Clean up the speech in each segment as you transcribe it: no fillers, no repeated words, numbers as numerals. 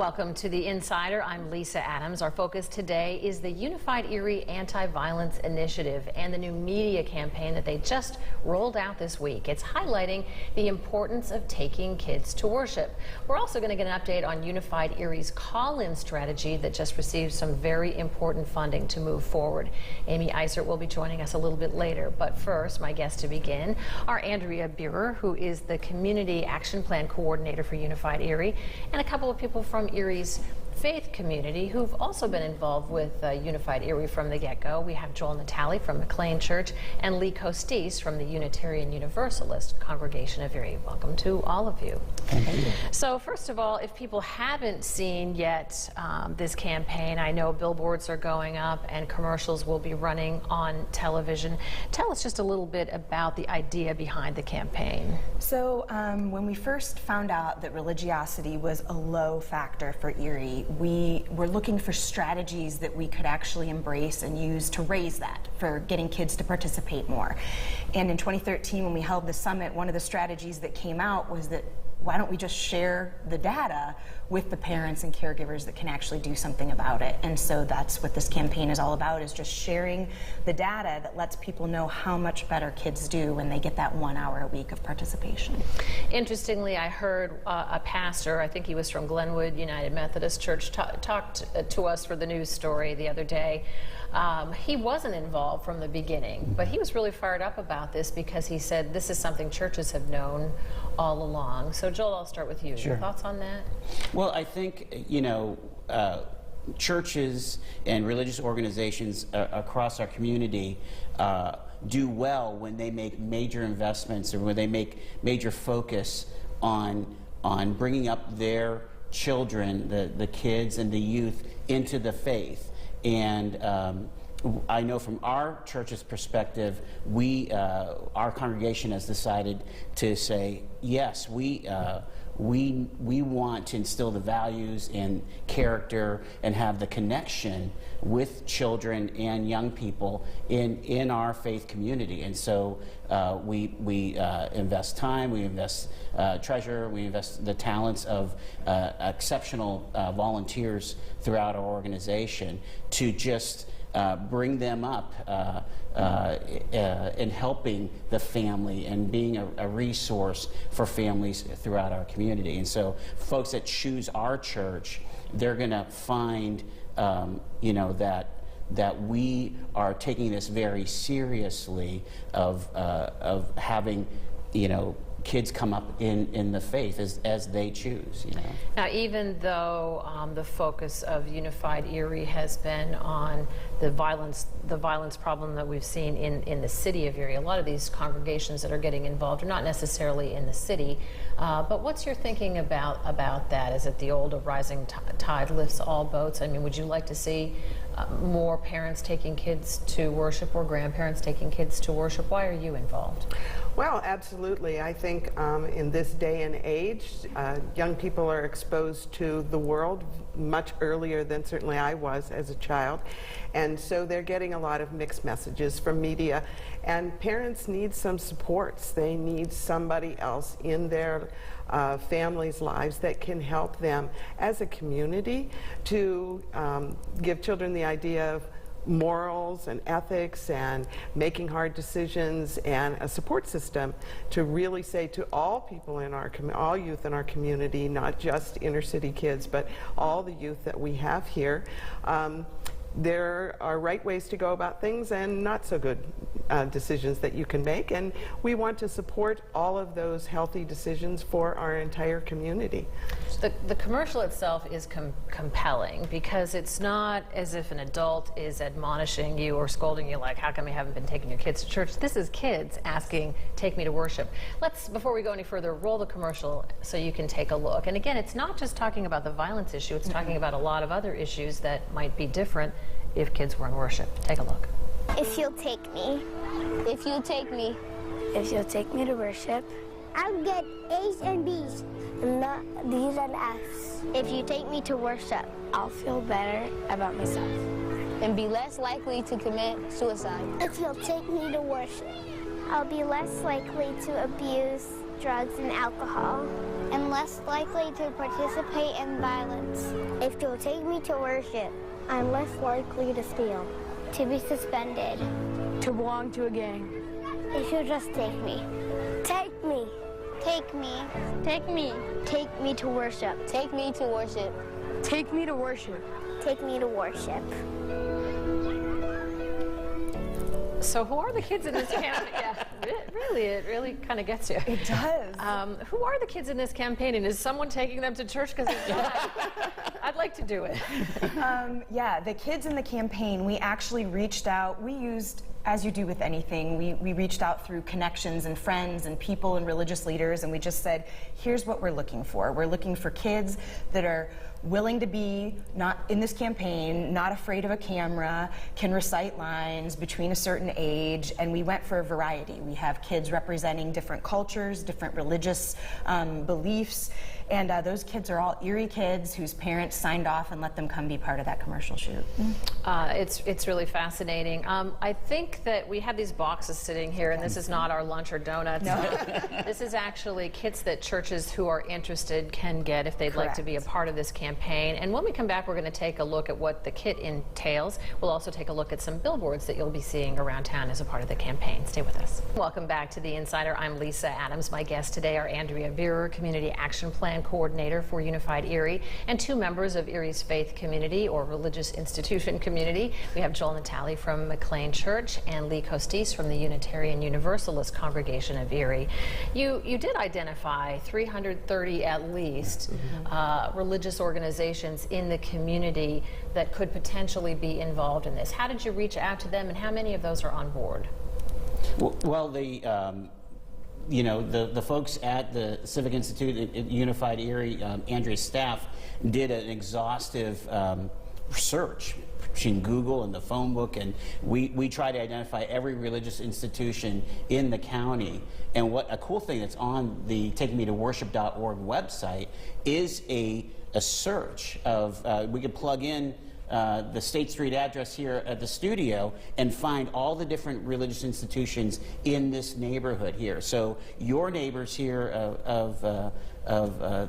Welcome to The Insider. I'm Lisa Adams. Our focus today is the Unified Erie Anti-Violence Initiative and the new media campaign that they just rolled out this week. It's highlighting the importance of taking kids to worship. We're also going to get an update on Unified Erie's call-in strategy that just received some very important funding to move forward. Amy Eisert will be joining us a little bit later, but first, my guests to begin are Andrea Buehrer, who is the Community Action Plan Coordinator for Unified Erie, and a couple of people from Erie's faith community who've also been involved with Unified Erie from the get-go. We have Joel Natale from McLean Church and Lee Costis from the Unitarian Universalist Congregation of Erie. Welcome to all of you. Thank you. So first of all, if people haven't seen yet this campaign, I know billboards are going up and commercials will be running on television. Tell us just a little bit about the idea behind the campaign. So when we first found out that religiosity was a low factor for Erie, we were looking for strategies that we could actually embrace and use to raise that, for getting kids to participate more. And in 2013, when we held the summit, one of the strategies that came out was that why don't we just share the data with the parents and caregivers that can actually do something about it. And so that's what this campaign is all about, is just sharing the data that lets people know how much better kids do when they get that 1 hour a week of participation. Interestingly, I heard a pastor, I think he was from Glenwood United Methodist Church, talked to us for the news story the other day. He wasn't involved from the beginning, but he was really fired up about this because he said this is something churches have known all along. So Joel, I'll start with you. Sure. Your thoughts on that? Well, I think, churches and religious organizations across our community do well when they make major investments or when they make major focus on bringing up their children, the kids and the youth, into the faith. And I know from our church's perspective, our congregation has decided to say, yes, we want to instill the values and character and have the connection with children and young people in our faith community. And so we invest time, we invest treasure, we invest the talents of exceptional volunteers throughout our organization to just bring them up in helping the family and being a resource for families throughout our community. And so folks that choose our church, they're going to find that we are taking this very seriously of having kids come up in the faith as they choose. Now, even though the focus of Unified Erie has been on the violence problem that we've seen in the city of Erie, a lot of these congregations that are getting involved are not necessarily in the city. But what's your thinking about that? Is it the old rising tide lifts all boats? I mean, would you like to see more parents taking kids to worship or grandparents taking kids to worship? Why are you involved? Well, absolutely. I think in this day and age, young people are exposed to the world much earlier than certainly I was as a child. And so they're getting a lot of mixed messages from media. And parents need some supports. They need somebody else in their families' lives that can help them as a community to give children the idea of morals and ethics and making hard decisions, and a support system to really say to all people in all youth in our community, not just inner city kids, but all the youth that we have here, there are right ways to go about things and not so good decisions that you can make, and we want to support all of those healthy decisions for our entire community. The commercial itself is compelling because it's not as if an adult is admonishing you or scolding you like, how come you haven't been taking your kids to church? This is kids asking, take me to worship. Let's, before we go any further, roll the commercial so you can take a look. And again, it's not just talking about the violence issue, it's talking about a lot of other issues that might be different if kids were in worship. Take a look. If you'll take me. If you'll take me. If you'll take me to worship. I'll get A's and B's. And not D's and F's. If you take me to worship. I'll feel better about myself. And be less likely to commit suicide. If you'll take me to worship. I'll be less likely to abuse drugs and alcohol. And less likely to participate in violence. If you'll take me to worship, I'm less likely to steal. To be suspended. To belong to a gang. If you'll just take me. Take me. Take me. Take me. Take me to worship. Take me to worship. Take me to worship. Take me to worship. So who are the kids in this campaign? Yeah, it really kind of gets you. It does. Who are the kids in this campaign, and is someone taking them to church? Because I'd like to do it. Yeah, the kids in the campaign, we actually reached out. We used, as you do with anything, we reached out through connections and friends and people and religious leaders, and we just said, here's what we're looking for. We're looking for kids that are willing to be, not in this campaign, not afraid of a camera, can recite lines between a certain age, and we went for a variety. We have kids representing different cultures, different religious beliefs, and those kids are all Erie kids whose parents signed off and let them come be part of that commercial shoot. It's really fascinating. I think that we have these boxes sitting here, and this is not our lunch or donuts. No. This is actually kits that churches who are interested can get if they'd like to be a part of this campaign. And when we come back, we're going to take a look at what the kit entails. We'll also take a look at some billboards that you'll be seeing around town as a part of the campaign. Stay with us. Welcome back to The Insider. I'm Lisa Adams. My guests today are Andrea Beerer, Community Action Plan Coordinator for Unified Erie, and two members of Erie's faith community or religious institution community. We have Joel Natale from McLean Church and Lee Costis from the Unitarian Universalist Congregation of Erie. You did identify 330 at least religious organizations in the community that could potentially be involved in this. How did you reach out to them, and how many of those are on board? Well, the folks at the Civic Institute at Unified Erie, Andrea's staff, did an exhaustive search between Google and the phone book, and we try to identify every religious institution in the county. And what a cool thing that's on the takemetoworship.org website is a search of, we could plug in the State Street address here at the studio and find all the different religious institutions in this neighborhood here. So your neighbors here of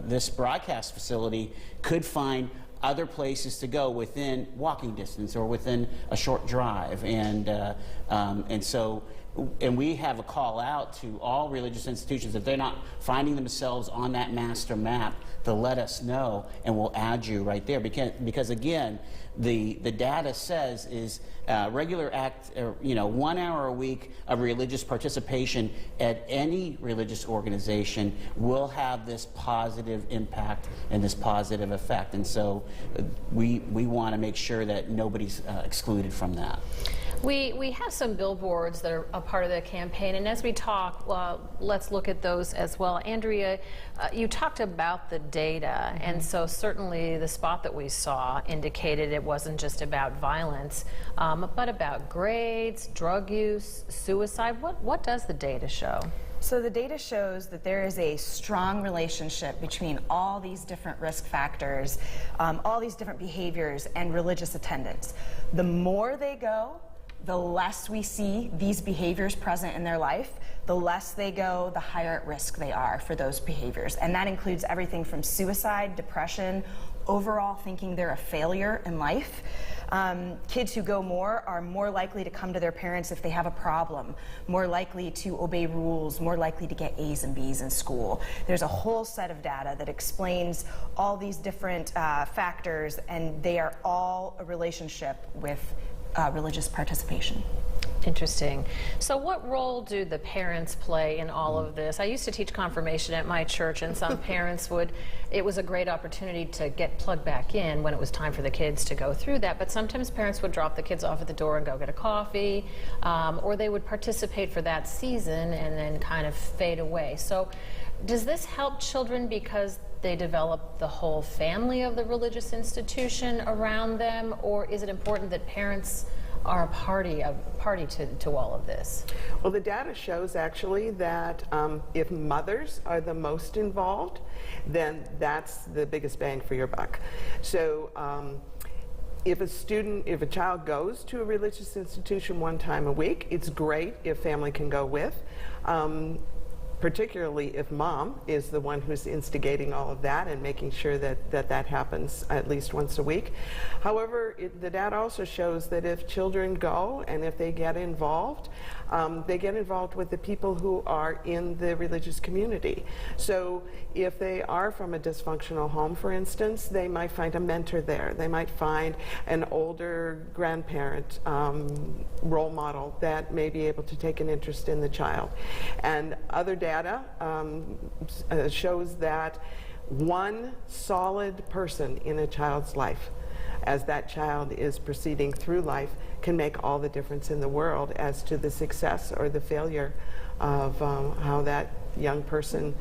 this broadcast facility could find other places to go within walking distance or within a short drive, and we have a call out to all religious institutions. If they're not finding themselves on that master map, to let us know, and we'll add you right there. Because again, the data says is regular 1 hour a week of religious participation at any religious organization will have this positive impact and this positive effect. And so we want to make sure that nobody's excluded from that. We have some billboards that are a part of the campaign, and as we talk, let's look at those as well. Andrea, you talked about the data, and so certainly the spot that we saw indicated it wasn't just about violence, but about grades, drug use, suicide. What does the data show? So the data shows that there is a strong relationship between all these different risk factors, all these different behaviors, and religious attendance. The more they go, the less we see these behaviors present in their life. The less they go, the higher at risk they are for those behaviors. And that includes everything from suicide, depression, overall thinking they're a failure in life. Kids who go more are more likely to come to their parents if they have a problem, more likely to obey rules, more likely to get A's and B's in school. There's a whole set of data that explains all these different factors, and they are all a relationship with religious participation. Interesting. So what role do the parents play in all of this? I used to teach confirmation at my church, and some parents it was a great opportunity to get plugged back in when it was time for the kids to go through that, but sometimes parents would drop the kids off at the door and go get a coffee, or they would participate for that season and then kind of fade away. So does this help children because they develop the whole family of the religious institution around them, or is it important that parents are a party to all of this? Well, the data shows actually that if mothers are the most involved, then that's the biggest bang for your buck. So if a child goes to a religious institution 1 time a week, it's great if family can go with. particularly if mom is the one who's instigating all of that and making sure that happens at least once a week. However, the data also shows that if children go and if they get involved with the people who are in the religious community. So if they are from a dysfunctional home, for instance, they might find a mentor there. They might find an older grandparent role model that may be able to take an interest in the child. And other data shows that one solid person in a child's life, as that child is proceeding through life, can make all the difference in the world as to the success or the failure of how that young person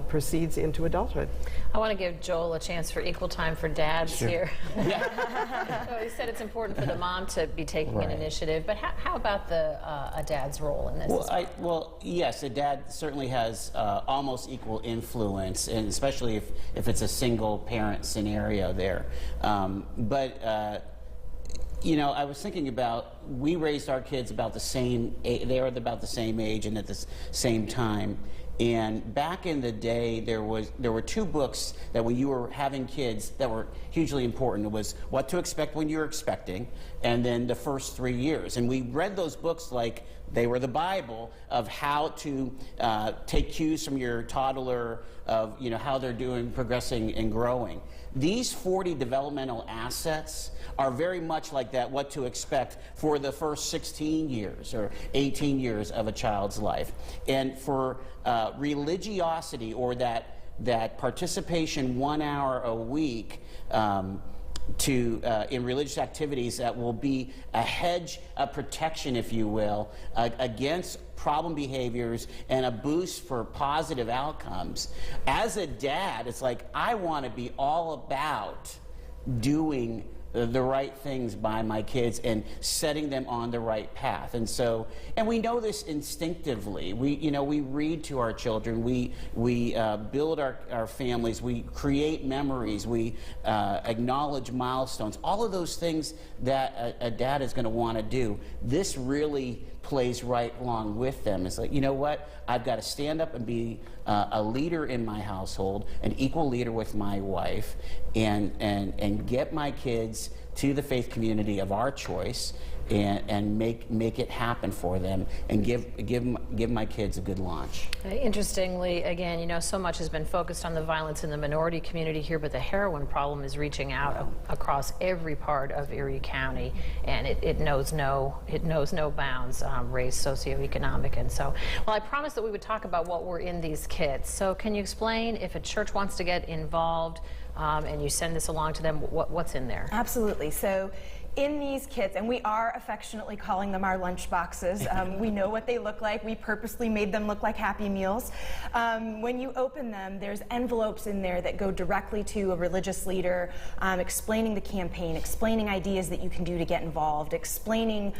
proceeds into adulthood. I want to give Joel a chance for equal time for dads here. Yeah. So he said it's important for the mom to be taking an Right. initiative, but how about a dad's role in this? Well, yes, a dad certainly has almost equal influence, and especially if it's a single parent scenario there. You know, I was thinking about, we raised our kids about the same age, they were about the same age and at the same time. And back in the day, there were two books that when you were having kids that were hugely important. It was What to Expect When You're Expecting, and then The First 3 Years. And we read those books like they were the Bible of how to take cues from your toddler, of how they're doing, progressing, and growing. These 40 developmental assets are very much like that, what to expect for the first 16 years or 18 years of a child's life. And for religiosity, or that participation 1 hour a week in religious activities, that will be a hedge of protection, if you will, against problem behaviors and a boost for positive outcomes. As a dad, it's like, I want to be all about doing the right things by my kids and setting them on the right path. And so, and we know this instinctively. We read to our children, we build our families, we create memories, we acknowledge milestones, all of those things that a dad is going to want to do. This really plays right along with them. It's like, you know what? I've got to stand up and be a leader in my household, an equal leader with my wife, and get my kids to the faith community of our choice, and make it happen for them, and give my kids a good launch. Interestingly, again, so much has been focused on the violence in the minority community here, but the heroin problem is reaching out across every part of Erie County, and it knows no bounds, race, socioeconomic, and so. Well, I promised that we would talk about what were in these kits. So, can you explain, if a church wants to get involved, and you send this along to them, what's in there? Absolutely. So, in these kits, and we are affectionately calling them our lunch boxes. We know what they look like. We purposely made them look like Happy Meals. When you open them, there's envelopes in there that go directly to a religious leader, explaining the campaign, explaining ideas that you can do to get involved, explaining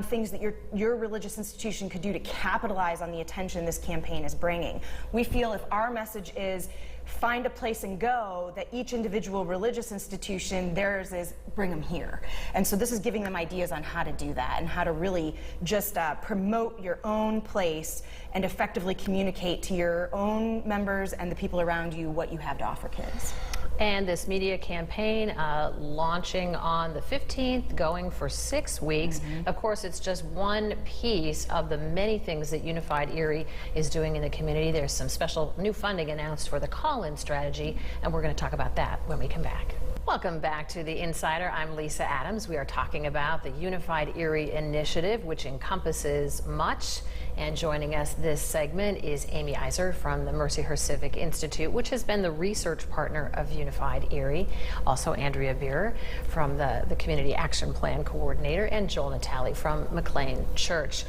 things that your religious institution could do to capitalize on the attention this campaign is bringing. We feel if our message is find a place and go, that each individual religious institution, theirs is bring them here. And so this is giving them ideas on how to do that and how to really just promote your own place and effectively communicate to your own members and the people around you what you have to offer kids. And this media campaign launching on the 15th, going for 6 weeks. Of course, it's just one piece of the many things that Unified Erie is doing in the community. There's some special new funding announced for the call-in strategy, and we're going to talk about that when we come back. Welcome back to The Insider. I'm Lisa Adams. We are talking about the Unified Erie Initiative, which encompasses much. And joining us this segment is Amy Iser from the Mercyhurst Civic Institute, which has been the research partner of Unified Erie. Also Andrea Beer from the Community Action Plan Coordinator, and Joel Natale from McLean Church.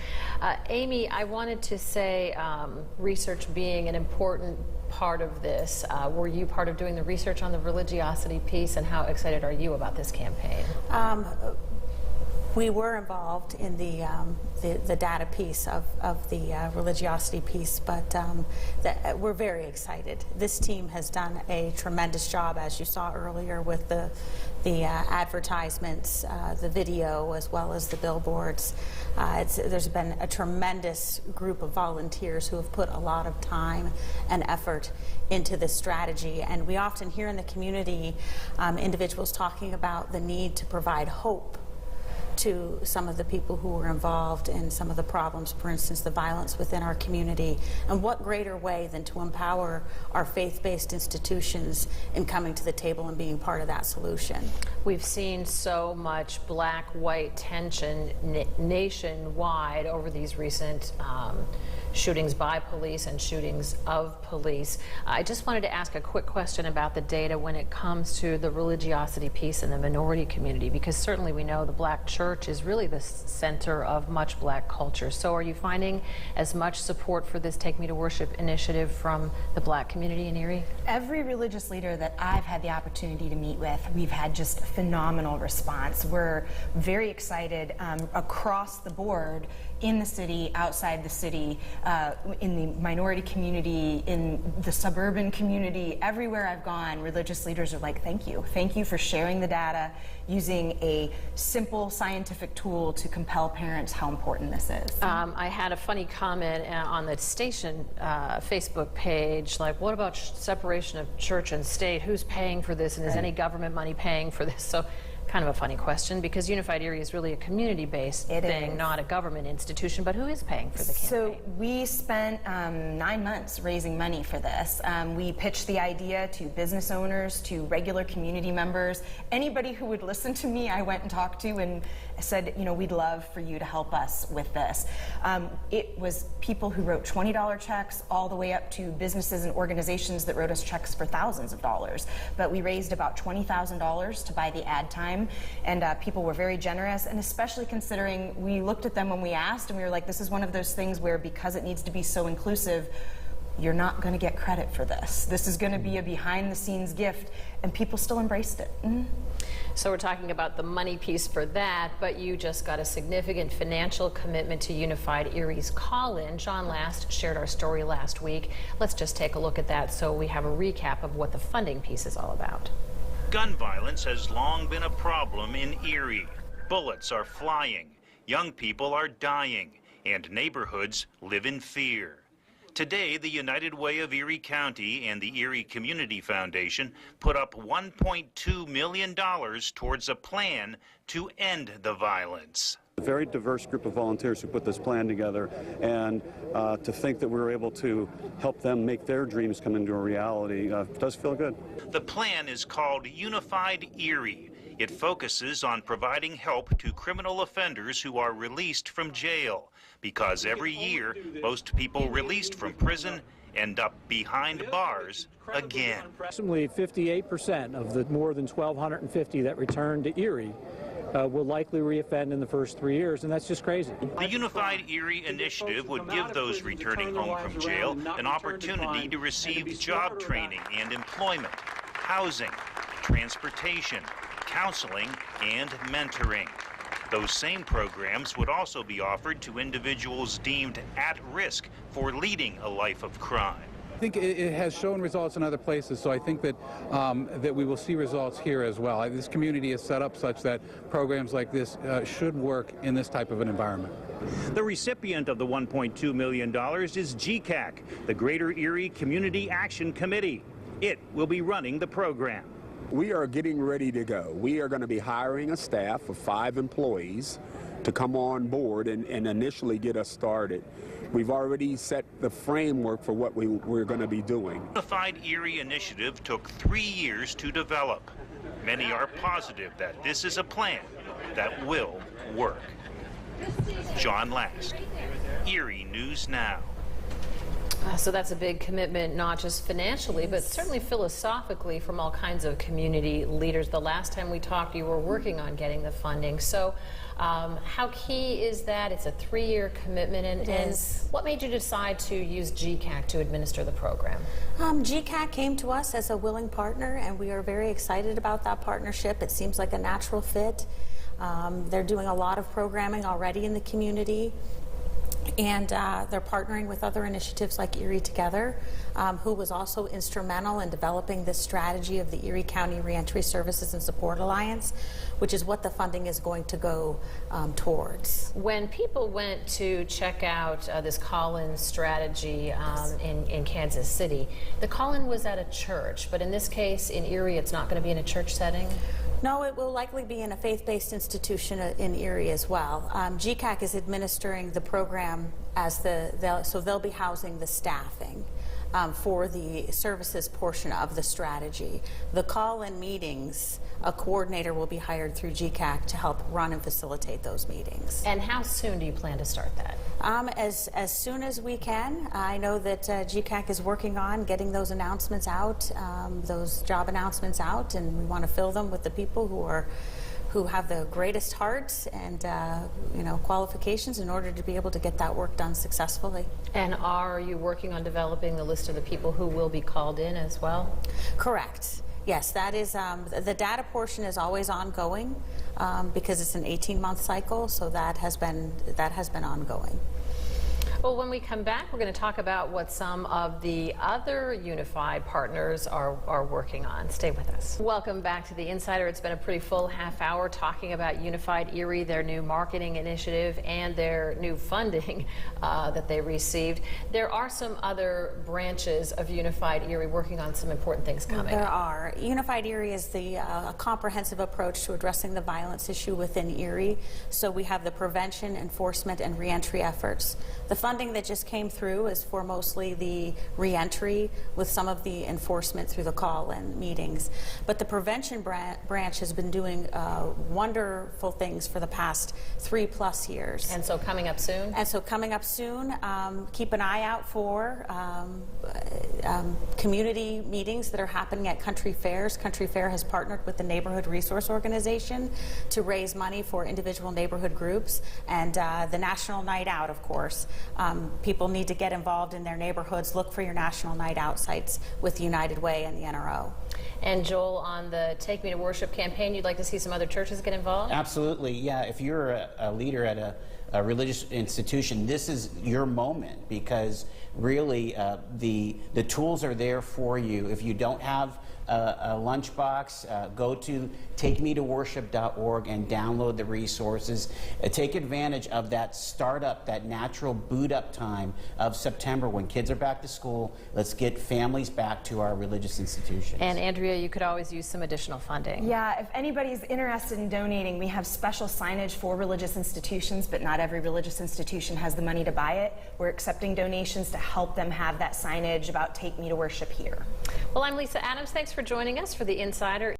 Amy, I wanted to say research being an important part of this. Were you part of doing the research on the religiosity piece, and how excited are you about this campaign? We were involved in the data piece of the religiosity piece, but we're very excited. This team has done a tremendous job, as you saw earlier, with the advertisements, the video, as well as the billboards. There's been a tremendous group of volunteers who have put a lot of time and effort into this strategy, and we often hear in the community individuals talking about the need to provide hope to some of the people who were involved in some of the problems, for instance, the violence within our community. And what greater way than to empower our faith-based institutions in coming to the table and being part of that solution? We've seen so much black-white tension nationwide over these recent shootings by police and shootings of police. I just wanted to ask a quick question about the data when it comes to the religiosity piece in the minority community, because certainly we know the black church is really the center of much black culture. So are you finding as much support for this Take Me to Worship initiative from the black community in Erie? Every religious leader that I've had the opportunity to meet with, we've had just phenomenal response. We're very excited across the board, in the city, outside the city, in the minority community, in the suburban community. Everywhere I've gone, religious leaders are like, thank you. Thank you for sharing the data, using a simple scientific tool to compel parents how important this is. I had a funny comment on the station Facebook page, like, what about separation of church and state? Who's paying for this, and is any government money paying for this? So, kind of a funny question, because Unified Erie is really a community-based thing, not a government institution. But who is paying for the campaign? So we spent 9 months raising money for this. We pitched the idea to business owners, to regular community members. Anybody who would listen to me, I went and talked to and said, you know, we'd love for you to help us with this. It was people who wrote $20 checks all the way up to businesses and organizations that wrote us checks for thousands of dollars. But we raised about $20,000 to buy the ad time, and people were very generous, and especially considering we looked at them when we asked, and we were like, this is one of those things where, because it needs to be so inclusive, you're not going to get credit for this. This is going to be a behind-the-scenes gift, and people still embraced it. So we're talking about the money piece for that, but you just got a significant financial commitment to Unified Erie's call-in. John Last shared our story last week. Let's just take a look at that so we have a recap of what the funding piece is all about. Gun violence has long been a problem in Erie. Bullets are flying, young people are dying, and neighborhoods live in fear. Today, the United Way of Erie County and the Erie Community Foundation put up $1.2 million towards a plan to end the violence. A very diverse group of volunteers who put this plan together, and to think that we were able to help them make their dreams come into a reality does feel good. The plan is called Unified Erie. It focuses on providing help to criminal offenders who are released from jail, because every year most people released from prison end up behind bars again. Approximately 58% of the more than 1,250 that returned to Erie will likely reoffend in the first 3 years, and that's just crazy. The Unified Erie Initiative would give those returning home from jail an opportunity to receive job training and employment, housing, transportation, counseling, and mentoring. Those same programs would also be offered to individuals deemed at risk for leading a life of crime. I think it has shown results in other places, so I think that that we will see results here as well. This community is set up such that programs like this should work in this type of an environment. The recipient of the $1.2 million is GCAC, the Greater Erie Community Action Committee. It will be running the program. We are getting ready to go. We are going to be hiring a staff of 5 employees to come on board and initially get us started. We've already set the framework for what we're going to be doing. The Unified Erie Initiative took 3 years to develop. Many are positive that this is a plan that will work. John Last, Erie News Now. So that's a big commitment, not just financially, but certainly philosophically from all kinds of community leaders. The last time we talked, you were working on getting the funding. So how key is that? It's a 3-year commitment. And what made you decide to use GCAC to administer the program? GCAC came to us as a willing partner, and we are very excited about that partnership. It seems like a natural fit. They're doing a lot of programming already in the community. And they're partnering with other initiatives like Erie Together, who was also instrumental in developing this strategy of the Erie County Reentry Services and Support Alliance, which is what the funding is going to go towards. When people went to check out this call-in strategy in Kansas City, the call-in was at a church, but in this case, in Erie, it's not going to be in a church setting? No, it will likely be in a faith-based institution in Erie as well. GCAC is administering the program as so they'll be housing the staffing for the services portion of the strategy. The call-in meetings, a coordinator will be hired through GCAC to help run and facilitate those meetings. And how soon do you plan to start that? As soon as we can. I know that GCAC is working on getting those announcements out, those job announcements out, and we want to fill them with the people who have the greatest hearts and qualifications in order to be able to get that work done successfully. And are you working on developing the list of the people who will be called in as well? Correct. Yes, that is the data portion is always ongoing because it's an 18-month cycle, so that has been ongoing. Well, when we come back, we're going to talk about what some of the other unified partners are working on. Stay with us. Welcome back to The Insider. It's been a pretty full half hour talking about Unified Erie, their new marketing initiative, and their new funding that they received. There are some other branches of Unified Erie working on some important things coming. There are. Unified Erie is a comprehensive approach to addressing the violence issue within Erie. So we have the prevention, enforcement, and reentry efforts. The funding that just came through is for mostly the reentry with some of the enforcement through the call-in meetings. But the prevention branch has been doing wonderful things for the past 3+ years. And so coming up soon? And so coming up soon, keep an eye out for community meetings that are happening at country fairs. Country Fair has partnered with the Neighborhood Resource Organization to raise money for individual neighborhood groups, and the National Night Out, of course. People need to get involved in their neighborhoods. Look for your National Night Out sites with United Way and the NRO. And Joel, on the Take Me to Worship campaign, you'd like to see some other churches get involved? Absolutely, yeah. If you're a leader at a religious institution, this is your moment, because really the tools are there for you. If you don't have a lunchbox, go to takemetoworship.org and download the resources. Take advantage of that startup, that natural boot up time of September when kids are back to school. Let's get families back to our religious institutions. And Andrea, you could always use some additional funding. Yeah, if anybody's interested in donating, we have special signage for religious institutions, but not every religious institution has the money to buy it. We're accepting donations to help them have that signage about Take Me to Worship here. Well, I'm Lisa Adams. Thanks for joining us for The Insider.